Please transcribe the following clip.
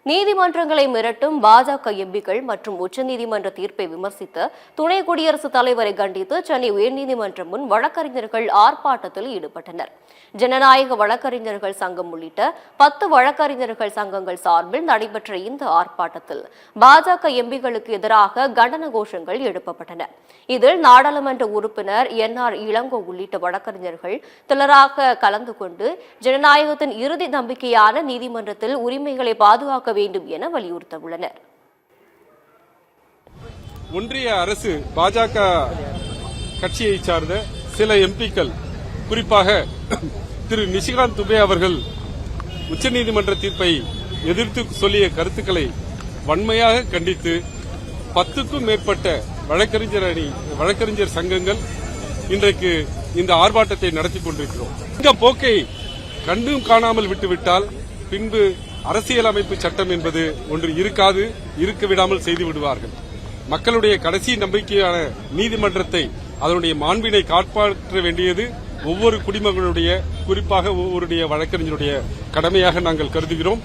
நீதிமன்றங்களை மிரட்டும் பாஜக எம்பிக்கள் மற்றும் உச்சநீதிமன்ற தீர்ப்பை விமர்சித்த துணை குடியரசுத் தலைவரை கண்டித்து சென்னை உயர்நீதிமன்றம் முன் வழக்கறிஞர்கள் ஆர்ப்பாட்டத்தில் ஈடுபட்டனர். ஜனநாயக வழக்கறிஞர்கள் சங்கம் உள்ளிட்ட 10 வழக்கறிஞர்கள் சங்கங்கள் சார்பில் நடைபெற்ற இந்த ஆர்ப்பாட்டத்தில் பாஜக எம்பிக்களுக்கு எதிராக கண்டன கோஷங்கள் எழுப்பப்பட்டன. இதில் நாடாளுமன்ற உறுப்பினர் NR இளங்கோ உள்ளிட்ட வழக்கறிஞர்கள் திரளாக கலந்து கொண்டு ஜனநாயகத்தின் இறுதி நம்பிக்கையான நீதிமன்றத்தில் உரிமைகளை பாதுகாக்க வேண்டும் என வலியுறுத்தியுள்ளனர். ஒன்றிய அரசு பாஜக கட்சியை சார்ந்த சில எம்பிக்கள், குறிப்பாக திரு நிஷிகாந்த் துபே அவர்கள் உச்சநீதிமன்ற தீர்ப்பை எதிர்த்து சொல்லிய கருத்துக்களை வன்மையாக கண்டித்து 10க்கும் மேற்பட்ட வழக்கறிஞர் சங்கங்கள் இன்றைக்கு இந்த ஆர்ப்பாட்டத்தை நடத்தி கொண்டிருக்கிறோம். இந்த போக்கை கண்டும் காணாமல் விட்டுவிட்டால் பின்பு அரசியலமைப்பு சட்டம் என்பது ஒன்று இருக்க விடாமல் செய்து விடுவார்கள். மக்களுடைய கடைசி நம்பிக்கையான நீதிமன்றத்தை, அதனுடைய மாண்பினை காப்பாற்ற வேண்டியது ஒவ்வொரு குடிமகனுடைய, குறிப்பாக ஒவ்வொருடைய வழக்கறிஞருடைய கடமையாக நாங்கள் கருதுகிறோம்.